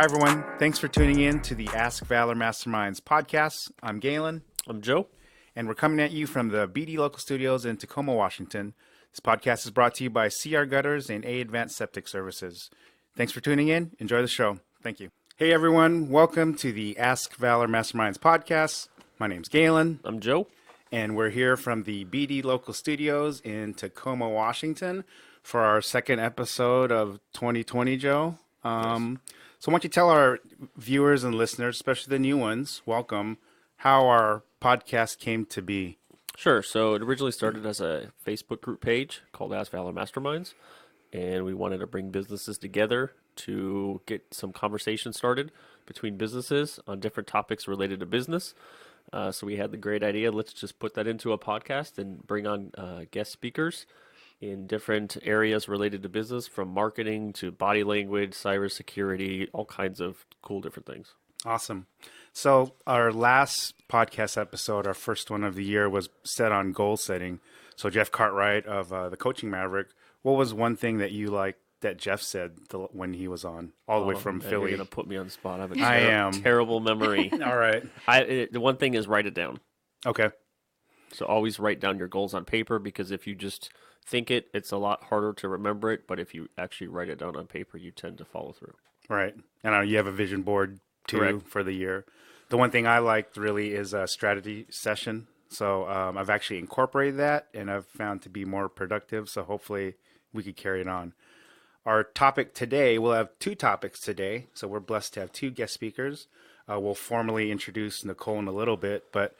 Hi, everyone. Thanks for tuning in to the Ask Valor Masterminds podcast. I'm Galan. I'm Joe. And we're coming at you from the BD Local Studios in Tacoma, Washington. This podcast is brought to you by CR Gutters and A Advanced Septic Services. Thanks for tuning in. Enjoy the show. Thank you. Hey, everyone. Welcome to the Ask Valor Masterminds podcast. My name's Galan. I'm Joe. And we're here from the BD Local Studios in Tacoma, Washington for our second episode of 2020, Joe. Yes. So why don't you tell our viewers and listeners, especially the new ones, welcome, how our podcast came to be. Sure. So it originally started as a Facebook group page called Ask Valor Masterminds, and we wanted to bring businesses together to get some conversation started between businesses on different topics related to business. So we had the great idea, let's just put that into a podcast and bring on guest speakers in different areas related to business, from marketing to body language, cybersecurity, all kinds of cool different things. Awesome. So our last podcast episode, our first one of the year, was set on goal setting. So Jeff Cartwright of the Coaching Maverick, what was one thing that you liked that Jeff said when he was on, all the way from Philly? You're going to put me on the spot. I have a terrible memory. All right. The one thing is write it down. Okay. So always write down your goals on paper, because if you just think it, it's a lot harder to remember it. But if you actually write it down on paper, you tend to follow through. Right. And you have a vision board too. Correct. For the year. The one thing I liked really is a strategy session. So I've actually incorporated that, and I've found to be more productive. So hopefully we could carry it on. Our topic today, we'll have two topics today. So we're blessed to have two guest speakers. We'll formally introduce Nichole in a little bit, but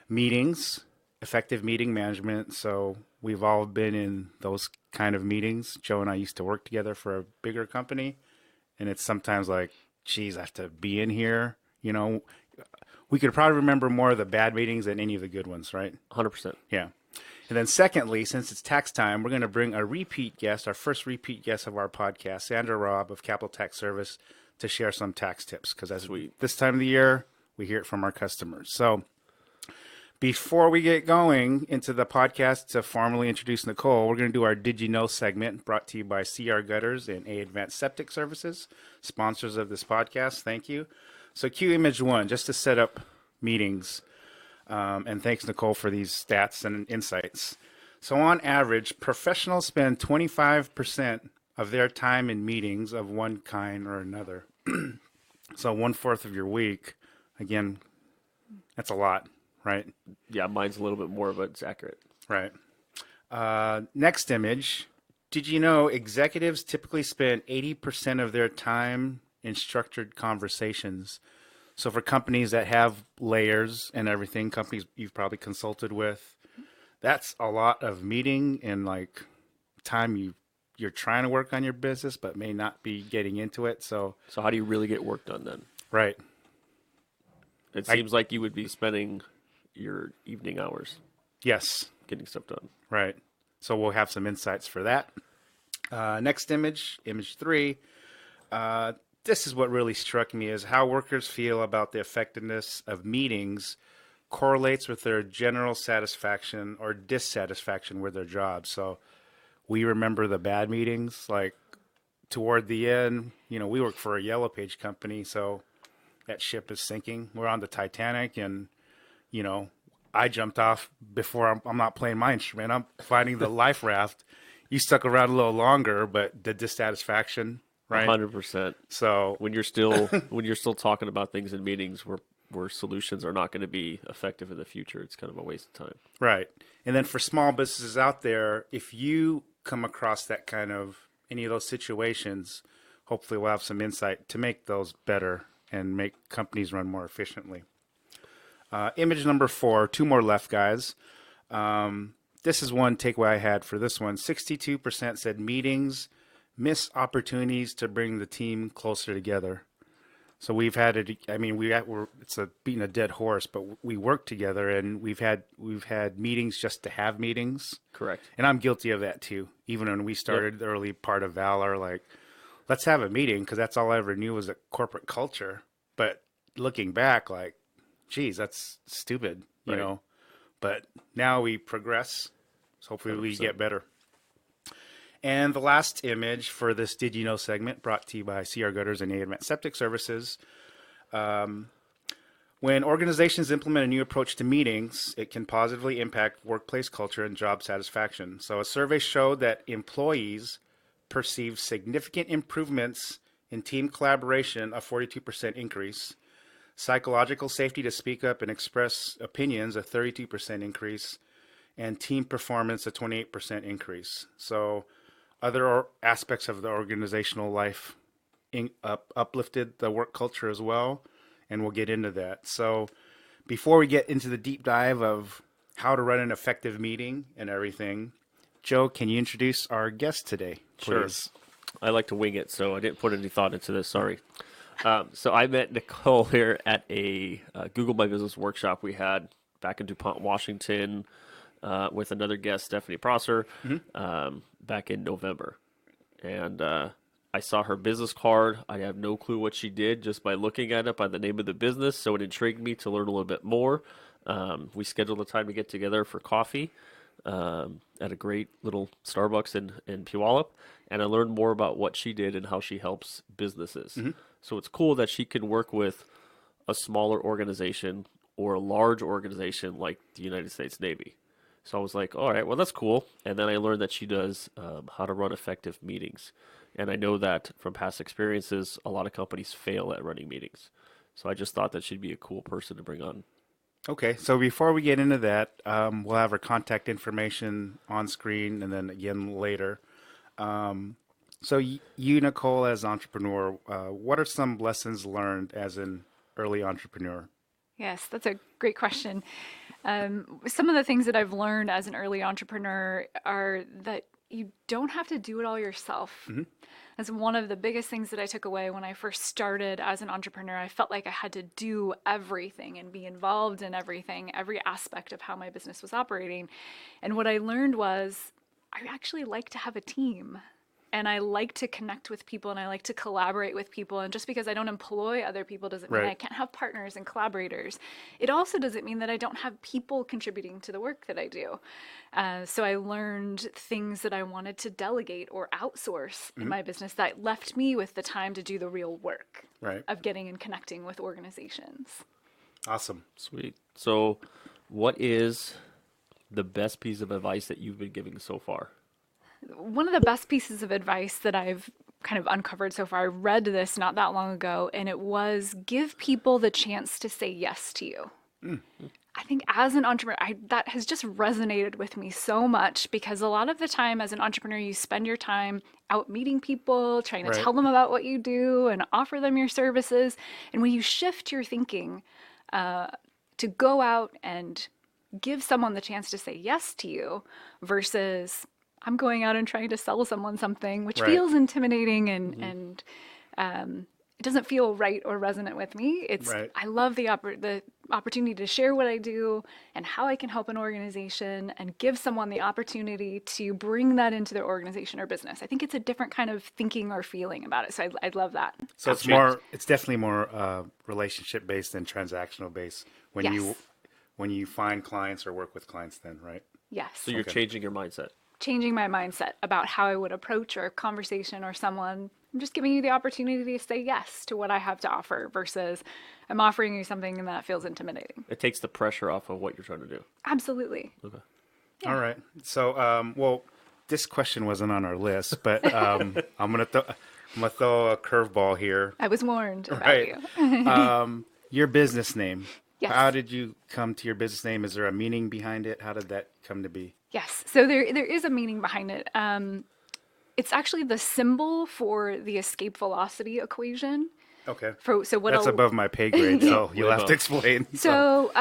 meetings, effective meeting management. So we've all been in those kind of meetings. Joe and I used to work together for a bigger company, and it's sometimes like, geez, I have to be in here. You know, we could probably remember more of the bad meetings than any of the good ones, right? 100%. Yeah. And then secondly, since it's tax time, we're going to bring a repeat guest, our first repeat guest of our podcast, Sandra Robb of Capital Tax Service, to share some tax tips. Because as this time of the year, we hear it from our customers. So before we get going into the podcast to formally introduce Nichole, we're going to do our Did You Know segment, brought to you by CR Gutters and A Advanced Septic Services, sponsors of this podcast. Thank you. So cue image one, just to set up meetings. And thanks, Nichole, for these stats and insights. So on average, professionals spend 25% of their time in meetings of one kind or another. So 1/4 of your week. Again, that's a lot, right? Yeah, mine's a little bit more, but it's accurate. Right. Next image. Did you know executives typically spend 80% of their time in structured conversations? So for companies that have layers and everything, companies you've probably consulted with, that's a lot of meeting and like time you're trying to work on your business but may not be getting into it. So how do you really get work done then? Right. It seems like you would be spending your evening hours. Yes. Getting stuff done. Right. So we'll have some insights for that. Next image 3. This is what really struck me, is how workers feel about the effectiveness of meetings correlates with their general satisfaction or dissatisfaction with their jobs. So we remember the bad meetings, like toward the end. You know, we work for a yellow page company, so that ship is sinking. We're on the Titanic, and, you know, I jumped off before I'm not playing my instrument. I'm fighting the life raft. You stuck around a little longer, but the dissatisfaction, right? 100%. So when you're still talking about things in meetings where solutions are not going to be effective in the future, it's kind of a waste of time. Right. And then for small businesses out there, if you come across that kind of any of those situations, hopefully we'll have some insight to make those better and make companies run more efficiently. Image number 4, 2 more left, guys. This is one takeaway I had for this one. 62% said meetings miss opportunities to bring the team closer together. So we've had it. I mean, it's beating a dead horse, but we work together, and we've had meetings just to have meetings. Correct. And I'm guilty of that too. Even when we started the early part of Valor, like, let's have a meeting, because that's all I ever knew was a corporate culture. But looking back, like, geez, that's stupid, you know. But now we progress, so hopefully 100%. We get better. And the last image for this Did You Know segment brought to you by CR Gutters and Advanced Septic Services. When organizations implement a new approach to meetings, it can positively impact workplace culture and job satisfaction. So a survey showed that employees perceived significant improvements in team collaboration, a 42% increase, psychological safety to speak up and express opinions, a 32% increase, and team performance, a 28% increase. So other aspects of the organizational life uplifted the work culture as well, and we'll get into that. So before we get into the deep dive of how to run an effective meeting and everything, Joe, can you introduce our guest today, please? Sure. I like to wing it, so I didn't put any thought into this. Sorry. So I met Nichole here at a Google My Business workshop we had back in DuPont, Washington, with another guest, Stephanie Prosser, back in November. And I saw her business card. I have no clue what she did just by looking at it, by the name of the business. So it intrigued me to learn a little bit more. We scheduled a time to get together for coffee at a great little Starbucks in Puyallup. And I learned more about what she did and how she helps businesses. So it's cool that she can work with a smaller organization or a large organization like the United States Navy. So I was like, all right, well, that's cool. And then I learned that she does how to run effective meetings. And I know that from past experiences, a lot of companies fail at running meetings. So I just thought that she'd be a cool person to bring on. Okay, so before we get into that, we'll have her contact information on screen and then again later. So you, Nichole, as an entrepreneur, what are some lessons learned as an early entrepreneur? Yes, that's a great question. Some of the things that I've learned as an early entrepreneur are that you don't have to do it all yourself. That's one of the biggest things that I took away when I first started as an entrepreneur. I felt like I had to do everything and be involved in everything, every aspect of how my business was operating. And what I learned was I actually like to have a team. And I like to connect with people and I like to collaborate with people. And just because I don't employ other people doesn't mean I can't have partners and collaborators. It also doesn't mean that I don't have people contributing to the work that I do. So I learned things that I wanted to delegate or outsource in my business that left me with the time to do the real work of getting and connecting with organizations. Awesome. Sweet. So what is the best piece of advice that you've been giving so far? One of the best pieces of advice that I've kind of uncovered so far, I read this not that long ago, and it was give people the chance to say yes to you. I think as an entrepreneur, that has just resonated with me so much because a lot of the time as an entrepreneur, you spend your time out meeting people, trying to tell them about what you do and offer them your services. And when you shift your thinking to go out and give someone the chance to say yes to you versus I'm going out and trying to sell someone something, which feels intimidating and it doesn't feel right or resonant with me. I love the opportunity to share what I do and how I can help an organization and give someone the opportunity to bring that into their organization or business. I think it's a different kind of thinking or feeling about it. So I love that. So it's definitely more relationship based than transactional based when you find clients or work with clients then, right? Yes. So you're changing your mindset. Changing my mindset about how I would approach a conversation or someone. I'm just giving you the opportunity to say yes to what I have to offer versus I'm offering you something that feels intimidating. It takes the pressure off of what you're trying to do. Absolutely. Okay. Yeah. All right. So, well, this question wasn't on our list, but I'm gonna throw a curveball here. I was warned about you. Your business name. Yes. How did you come to your business name? Is there a meaning behind it? How did that come to be? Yes. So there is a meaning behind it. It's actually the symbol for the escape velocity equation. Okay. That's above my pay grade, so you'll have to explain. So,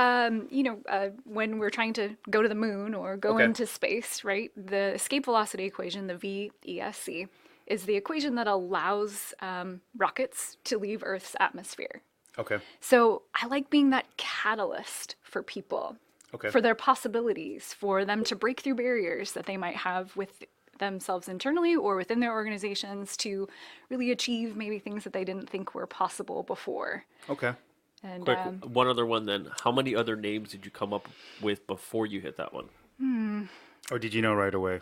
when we're trying to go to the moon or go into space, right, the escape velocity equation, the VESC, is the equation that allows rockets to leave Earth's atmosphere. Okay. So I like being that catalyst for people, for their possibilities, for them to break through barriers that they might have with themselves internally or within their organizations to really achieve maybe things that they didn't think were possible before. Okay. And quick, one other one then. How many other names did you come up with before you hit that one? Or did you know right away?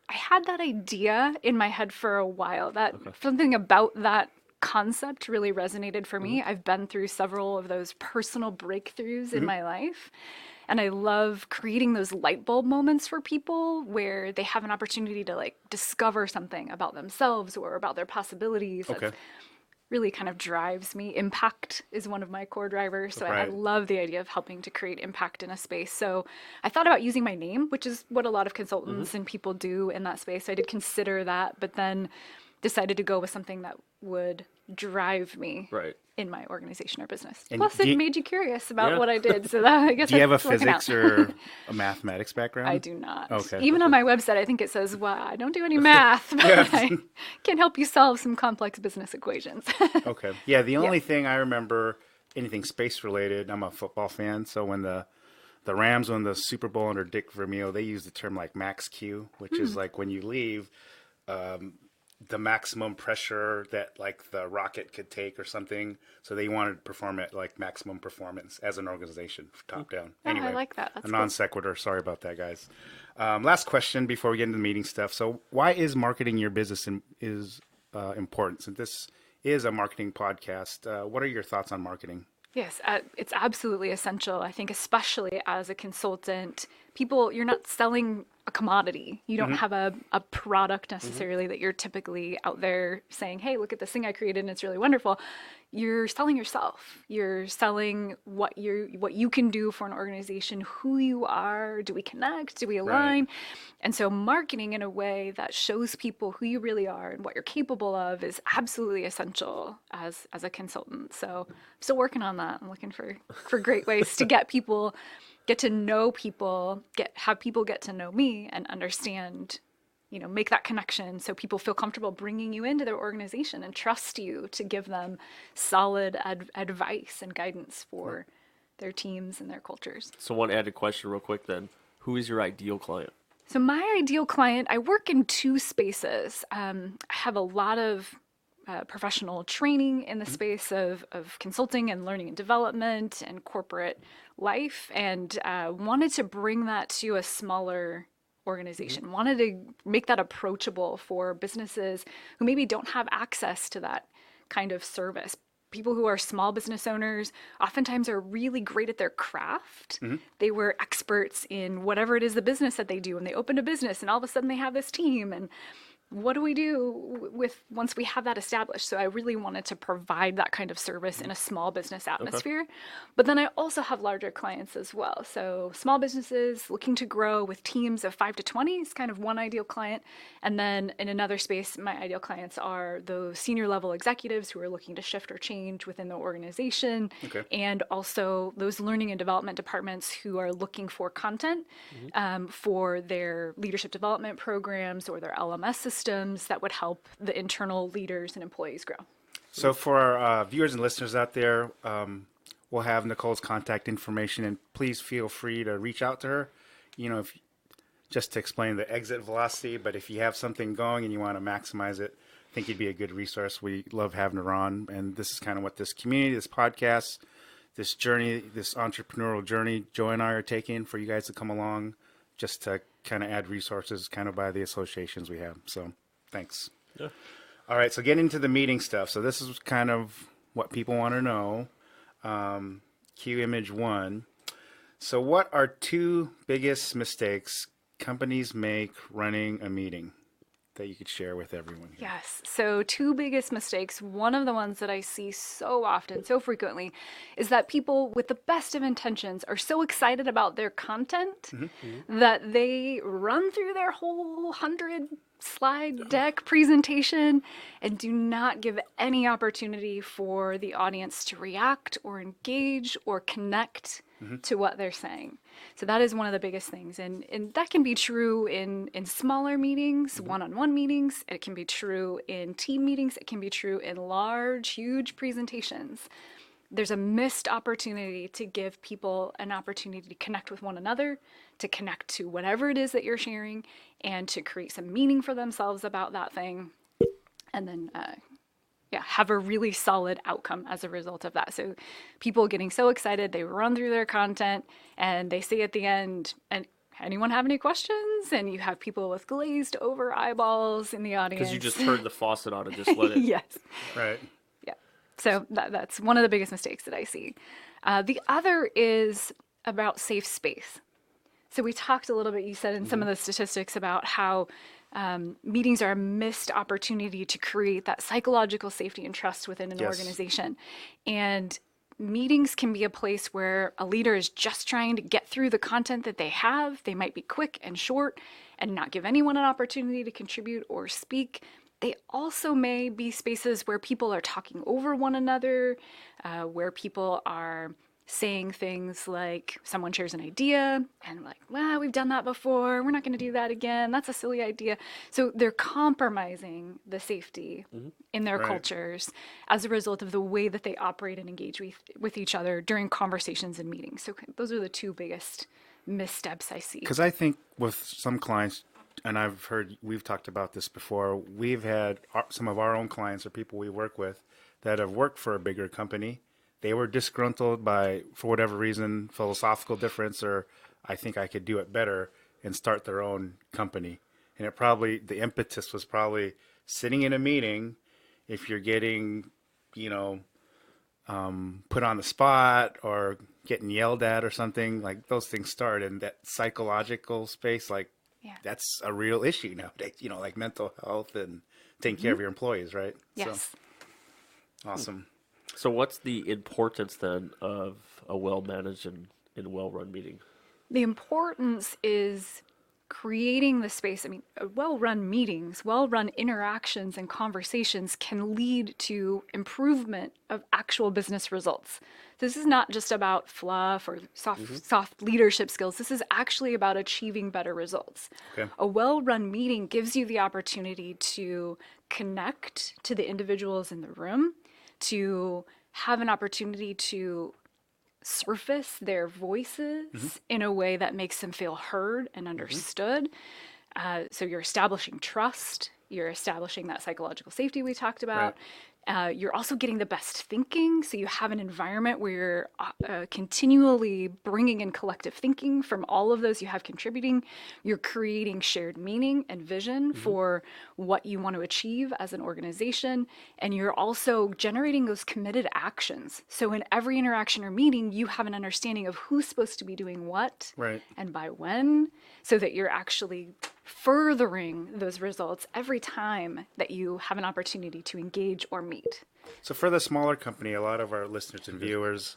I had that idea in my head for a while. That something about that concept really resonated for me. I've been through several of those personal breakthroughs in my life. And I love creating those light bulb moments for people where they have an opportunity to like discover something about themselves or about their possibilities. Okay. That's really kind of drives me. Impact is one of my core drivers. So I Right. love the idea of helping to create impact in a space. So I thought about using my name, which is what a lot of consultants and people do in that space. So I did consider that, but then decided to go with something that would drive me Right. in my organization or business. And Plus, do it you- made you curious about Yeah. what I did. So that, I guess Do you have a that's working out. physics or a mathematics background? I do not. Okay. Even on my website, I think it says, well, I don't do any math, but I can help you solve some complex business equations. Okay. Yeah, the only thing I remember, anything space related, I'm a football fan, so when the Rams won the Super Bowl under Dick Vermeil, they use the term like max Q, which is like when you leave, the maximum pressure that like the rocket could take or something. So they wanted to perform at like maximum performance as an organization, top down. Oh, I Anyway, like that. That's a non sequitur. Sorry about that, guys. Last question before we get into the meeting stuff. So why is marketing your business important? Since this is a marketing podcast, what are your thoughts on marketing? Yes, it's absolutely essential. I think, especially as a consultant, you're not selling a commodity. You don't have a product necessarily that you're typically out there saying, hey, look at this thing I created and it's really wonderful. You're selling yourself. You're selling what you can do for an organization, who you are. Do we connect? Do we align? And so marketing in a way that shows people who you really are and what you're capable of is absolutely essential as a consultant. So I'm still working on that. I'm looking for great ways to get to know people, have people get to know me and understand, make that connection so people feel comfortable bringing you into their organization and trust you to give them solid advice and guidance for their teams and their cultures. So one added question real quick then. Who is your ideal client? So my ideal client, I work in two spaces. I have a lot of professional training in the space of consulting and learning and development and corporate life, and wanted to bring that to a smaller organization, wanted to make that approachable for businesses who maybe don't have access to that kind of service. People who are small business owners oftentimes are really great at their craft. They were experts in whatever it is the business that they do, and they opened a business and all of a sudden they have this team, and what do we do once we have that established? So I really wanted to provide that kind of service in a small business atmosphere. But then I also have larger clients as well. So small businesses looking to grow with teams of 5 to 20 is kind of one ideal client. And then in another space, my ideal clients are those senior level executives who are looking to shift or change within the organization. And also those learning and development departments who are looking for content for their leadership development programs or their LMS systems that would help the internal leaders and employees grow. So for our viewers and listeners out there, we'll have Nichole's contact information, and please feel free to reach out to her, just to explain the exit velocity. But if you have something going and you want to maximize it, I think you'd be a good resource. We love having her on, and this is kind of what this community, this podcast, this journey, this entrepreneurial journey Joe and I are taking for you guys to come along, just to kind of add resources kind of by the associations we have. So thanks. Yeah. All right. So getting into the meeting stuff. So this is kind of what people want to know. Cue image 1. So what are 2 biggest mistakes companies make running a meeting that you could share with everyone here? Yes. So 2 biggest mistakes. One of the ones that I see so often, so frequently, is that people with the best of intentions are so excited about their content that they run through their whole 100 slide deck presentation and do not give any opportunity for the audience to react or engage or connect to what they're saying. So that is one of the biggest things. And that can be true in smaller meetings, one-on-one meetings. It can be true in team meetings. It can be true in large, huge presentations. There's a missed opportunity to give people an opportunity to connect with one another, to connect to whatever it is that you're sharing, and to create some meaning for themselves about that thing. And then have a really solid outcome as a result of that. So people getting so excited, they run through their content and they say at the end, and anyone have any questions? And you have people with glazed over eyeballs in the audience. Because you just turned the faucet on and just let it. Yes. Right. Yeah. So that's one of the biggest mistakes that I see. The other is about safe space. So we talked a little bit, you said in some of the statistics about how meetings are a missed opportunity to create that psychological safety and trust within an organization. And meetings can be a place where a leader is just trying to get through the content that they have. They might be quick and short and not give anyone an opportunity to contribute or speak. They also may be spaces where people are talking over one another, where people are saying things like someone shares an idea and like, well, we've done that before. We're not going to do that again. That's a silly idea. So they're compromising the safety in their cultures as a result of the way that they operate and engage with each other during conversations and meetings. So those are the two biggest missteps I see. Because I think with some clients, and I've heard, we've talked about this before, we've had some of our own clients or people we work with that have worked for a bigger company. They were disgruntled by, for whatever reason, philosophical difference, or I think I could do it better, and start their own company. And it probably, the impetus was probably sitting in a meeting, if you're getting, put on the spot or getting yelled at or something, like those things start in that psychological space. Like that's a real issue nowadays, like mental health and taking care of your employees, right? Yes. So, awesome. So what's the importance then of a well-managed and well-run meeting? The importance is creating the space. I mean, well-run meetings, well-run interactions and conversations can lead to improvement of actual business results. This is not just about fluff or soft leadership skills. This is actually about achieving better results. Okay. A well-run meeting gives you the opportunity to connect to the individuals in the room, to have an opportunity to surface their voices in a way that makes them feel heard and understood. So you're establishing trust, you're establishing that psychological safety we talked about. You're also getting the best thinking. So you have an environment where you're continually bringing in collective thinking from all of those you have contributing. You're creating shared meaning and vision for what you want to achieve as an organization. And you're also generating those committed actions. So in every interaction or meeting, you have an understanding of who's supposed to be doing what and by when, so that you're actually furthering those results every time that you have an opportunity to engage or meet. So for the smaller company, a lot of our listeners and viewers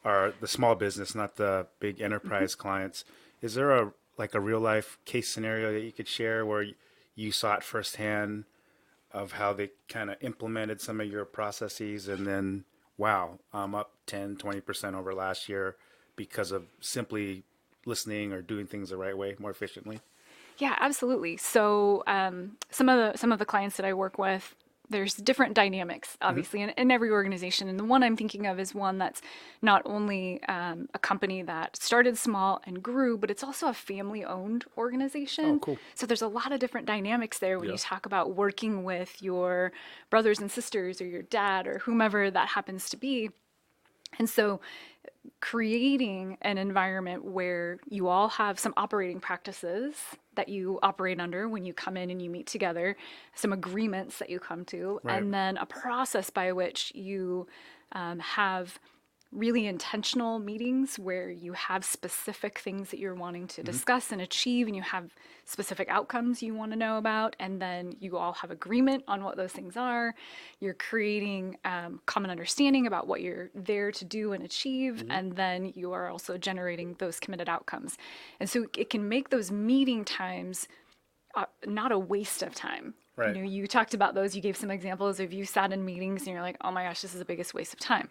are the small business, not the big enterprise clients. Is there a real life case scenario that you could share where you saw it firsthand of how they kind of implemented some of your processes and then, wow, I'm up 10, 20% over last year because of simply listening or doing things the right way, more efficiently? Yeah, absolutely. So some of the clients that I work with, there's different dynamics, obviously, in every organization. And the one I'm thinking of is one that's not only a company that started small and grew, but it's also a family-owned organization. Oh, cool. So there's a lot of different dynamics there when you talk about working with your brothers and sisters or your dad or whomever that happens to be. And so creating an environment where you all have some operating practices that you operate under when you come in and you meet together, some agreements that you come to, and then a process by which you have really intentional meetings where you have specific things that you're wanting to discuss and achieve, and you have specific outcomes you want to know about, and then you all have agreement on what those things are. You're creating common understanding about what you're there to do and achieve, and then you are also generating those committed outcomes. And so it can make those meeting times not a waste of time. Right. You talked about those. You gave some examples of you sat in meetings and you're like, oh my gosh, this is the biggest waste of time.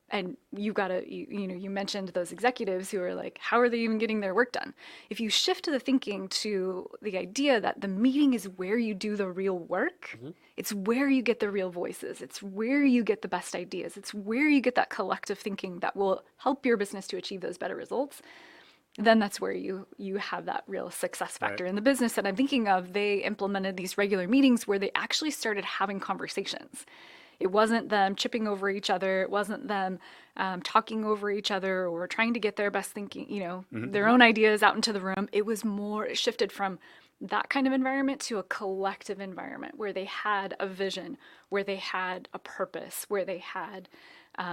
And you've got to, you mentioned those executives who are like, how are they even getting their work done? If you shift the thinking to the idea that the meeting is where you do the real work, it's where you get the real voices, it's where you get the best ideas, it's where you get that collective thinking that will help your business to achieve those better results, then that's where you have that real success factor. In the business that I'm thinking of, they implemented these regular meetings where they actually started having conversations. It wasn't them chipping over each other. It wasn't them talking over each other or trying to get their best thinking, their own ideas out into the room. It shifted from that kind of environment to a collective environment where they had a vision, where they had a purpose, where they had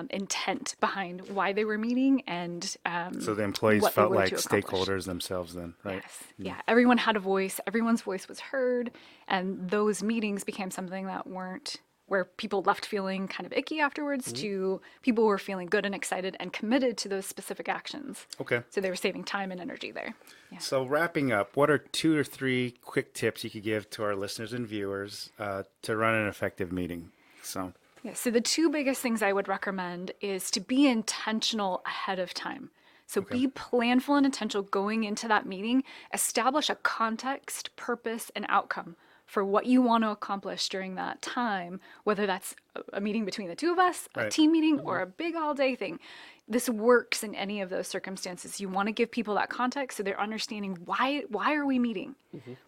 intent behind why they were meeting, and So the employees what they felt were like to accomplish. stakeholders themselves then, right? Yes. Yeah. Everyone had a voice. Everyone's voice was heard. And those meetings became something that weren't where people left feeling kind of icky afterwards to people were feeling good and excited and committed to those specific actions. Okay. So they were saving time and energy there. Yeah. So wrapping up, what are 2 or 3 quick tips you could give to our listeners and viewers to run an effective meeting? Yeah, so the 2 biggest things I would recommend is to be intentional ahead of time. So be planful and intentional going into that meeting. Establish a context, purpose, and outcome for what you want to accomplish during that time, whether that's a meeting between the 2 of us, a team meeting, or a big all-day thing. This works in any of those circumstances. You want to give people that context so they're understanding why are we meeting?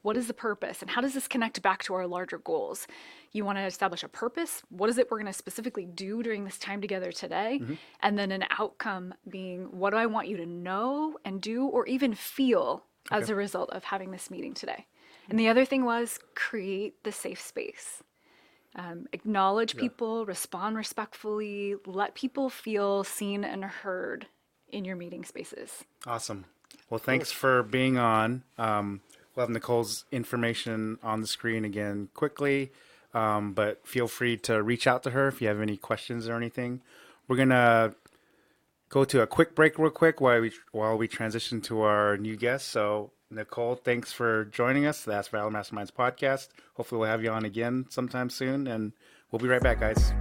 What is the purpose? And how does this connect back to our larger goals? You want to establish a purpose. What is it we're going to specifically do during this time together today? And then an outcome being, what do I want you to know and do or even feel as a result of having this meeting today? And the other thing was create the safe space. Acknowledge people, respond respectfully, let people feel seen and heard in your meeting spaces. Awesome. Well, thanks for being on. We'll have Nichole's information on the screen again quickly, but feel free to reach out to her if you have any questions or anything. We're going to go to a quick break real quick while we transition to our new guest. So Nichole, thanks for joining us. That's Valor Masterminds Podcast. Hopefully we'll have you on again sometime soon, and we'll be right back, guys.